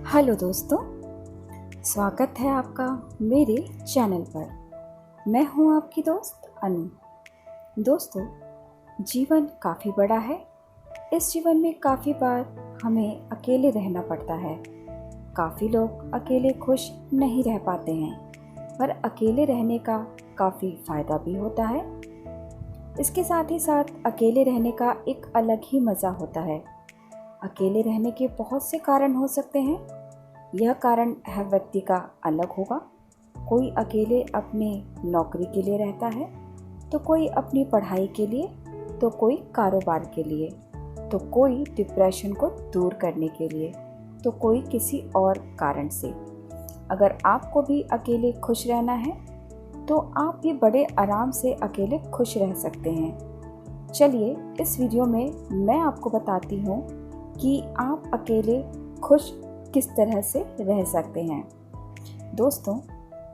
Hello दोस्तों, स्वागत है आपका मेरे चैनल पर। मैं हूं आपकी दोस्त अनु। दोस्तों, जीवन काफ़ी बड़ा है। इस जीवन में काफ़ी बार हमें अकेले रहना पड़ता है। काफ़ी लोग अकेले खुश नहीं रह पाते हैं, पर अकेले रहने का काफ़ी फ़ायदा भी होता है। इसके साथ ही साथ अकेले रहने का एक अलग ही मज़ा होता है। अकेले रहने के बहुत से कारण हो सकते हैं। यह कारण हर व्यक्ति का अलग होगा। कोई अकेले अपने नौकरी के लिए रहता है, तो कोई अपनी पढ़ाई के लिए, तो कोई कारोबार के लिए, तो कोई डिप्रेशन को दूर करने के लिए, तो कोई किसी और कारण से। अगर आपको भी अकेले खुश रहना है तो आप भी बड़े आराम से अकेले खुश रह सकते हैं। चलिए, इस वीडियो में मैं आपको बताती हूँ कि आप अकेले खुश किस तरह से रह सकते हैं। दोस्तों,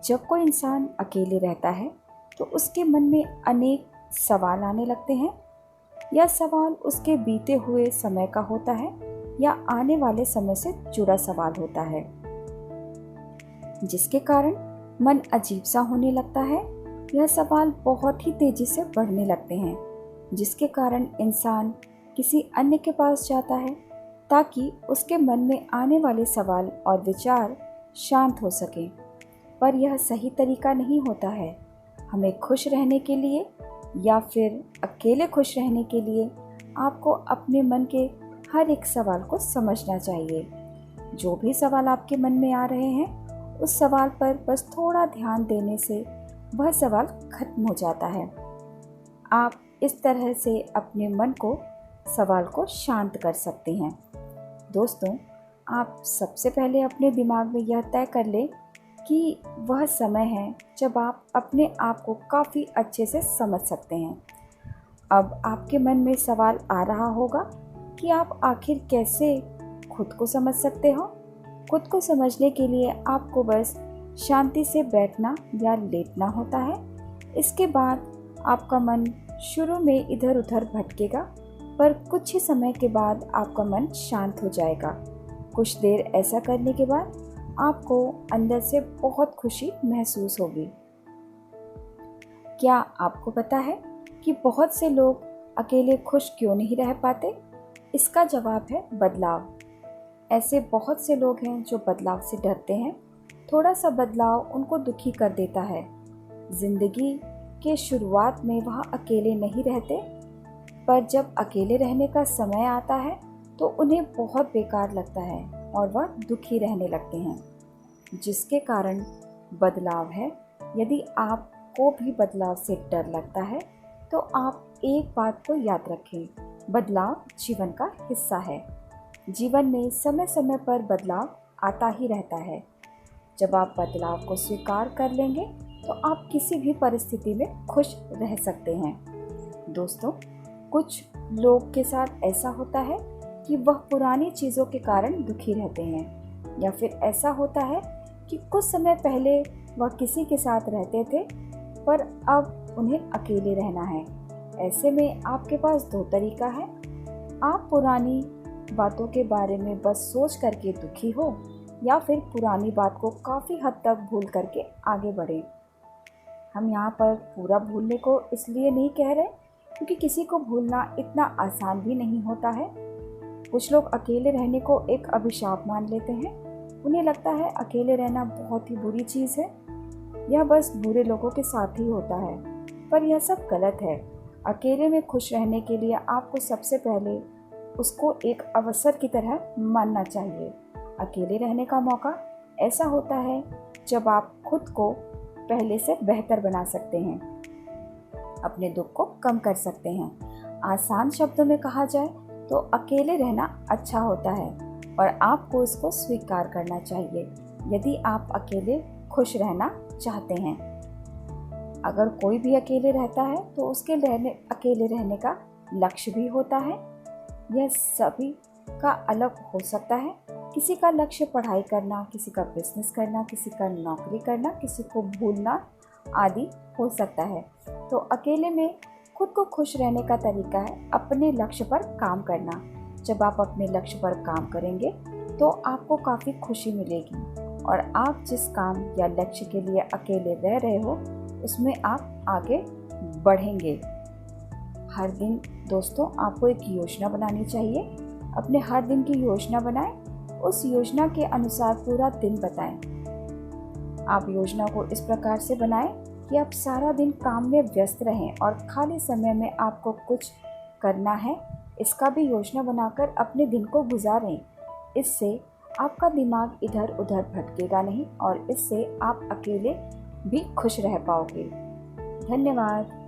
जब कोई इंसान अकेले रहता है तो उसके मन में अनेक सवाल आने लगते हैं। यह सवाल उसके बीते हुए समय का होता है या आने वाले समय से जुड़ा सवाल होता है, जिसके कारण मन अजीब सा होने लगता है। यह सवाल बहुत ही तेजी से बढ़ने लगते हैं, जिसके कारण इंसान किसी अन्य के पास जाता है ताकि उसके मन में आने वाले सवाल और विचार शांत हो सकें। पर यह सही तरीका नहीं होता है। हमें खुश रहने के लिए या फिर अकेले खुश रहने के लिए आपको अपने मन के हर एक सवाल को समझना चाहिए। जो भी सवाल आपके मन में आ रहे हैं, उस सवाल पर बस थोड़ा ध्यान देने से वह सवाल खत्म हो जाता है। आप इस तरह से अपने मन को सवाल को शांत कर सकते हैं। दोस्तों, आप सबसे पहले अपने दिमाग में यह तय कर लें कि वह समय है जब आप अपने आप को काफ़ी अच्छे से समझ सकते हैं। अब आपके मन में सवाल आ रहा होगा कि आप आखिर कैसे खुद को समझ सकते हो। खुद को समझने के लिए आपको बस शांति से बैठना या लेटना होता है। इसके बाद आपका मन शुरू में इधर उधर भटकेगा, पर कुछ ही समय के बाद आपका मन शांत हो जाएगा। कुछ देर ऐसा करने के बाद आपको अंदर से बहुत खुशी महसूस होगी। क्या आपको पता है कि बहुत से लोग अकेले खुश क्यों नहीं रह पाते? इसका जवाब है बदलाव। ऐसे बहुत से लोग हैं जो बदलाव से डरते हैं। थोड़ा सा बदलाव उनको दुखी कर देता है। जिंदगी के शुरुआत में वह अकेले नहीं रहते, पर जब अकेले रहने का समय आता है तो उन्हें बहुत बेकार लगता है और वह दुखी रहने लगते हैं, जिसके कारण बदलाव है। यदि आपको भी बदलाव से डर लगता है तो आप एक बात को याद रखें, बदलाव जीवन का हिस्सा है। जीवन में समय समय पर बदलाव आता ही रहता है। जब आप बदलाव को स्वीकार कर लेंगे तो आप किसी भी परिस्थिति में खुश रह सकते हैं। दोस्तों, कुछ लोग के साथ ऐसा होता है कि वह पुरानी चीज़ों के कारण दुखी रहते हैं, या फिर ऐसा होता है कि कुछ समय पहले वह किसी के साथ रहते थे पर अब उन्हें अकेले रहना है। ऐसे में आपके पास दो तरीका है। आप पुरानी बातों के बारे में बस सोच करके दुखी हो, या फिर पुरानी बात को काफ़ी हद तक भूल करके आगे बढ़ें। हम यहाँ पर पूरा भूलने को इसलिए नहीं कह रहे क्योंकि किसी को भूलना इतना आसान भी नहीं होता है। कुछ लोग अकेले रहने को एक अभिशाप मान लेते हैं। उन्हें लगता है अकेले रहना बहुत ही बुरी चीज़ है, यह बस बुरे लोगों के साथ ही होता है। पर यह सब गलत है। अकेले में खुश रहने के लिए आपको सबसे पहले उसको एक अवसर की तरह मानना चाहिए। अकेले रहने का मौका ऐसा होता है जब आप खुद को पहले से बेहतर बना सकते हैं, अपने दुख को कम कर सकते हैं। आसान शब्दों में कहा जाए तो अकेले रहना अच्छा होता है और आपको इसको स्वीकार करना चाहिए यदि आप अकेले खुश रहना चाहते हैं। अगर कोई भी अकेले रहता है तो उसके अकेले रहने का लक्ष्य भी होता है। यह सभी का अलग हो सकता है। किसी का लक्ष्य पढ़ाई करना, किसी का बिजनेस करना, किसी का नौकरी करना, किसी को भूलना आदि हो सकता है। तो अकेले में खुद को खुश रहने का तरीका है अपने लक्ष्य पर काम करना। जब आप अपने लक्ष्य पर काम करेंगे तो आपको काफ़ी खुशी मिलेगी और आप जिस काम या लक्ष्य के लिए अकेले रह रहे हो उसमें आप आगे बढ़ेंगे। हर दिन दोस्तों आपको एक योजना बनानी चाहिए। अपने हर दिन की योजना बनाएं, उस योजना के अनुसार पूरा दिन बताएं। आप योजना को इस प्रकार से बनाएं कि आप सारा दिन काम में व्यस्त रहें और खाली समय में आपको कुछ करना है, इसका भी योजना बनाकर अपने दिन को गुजारें। इससे आपका दिमाग इधर उधर भटकेगा नहीं और इससे आप अकेले भी खुश रह पाओगे। धन्यवाद।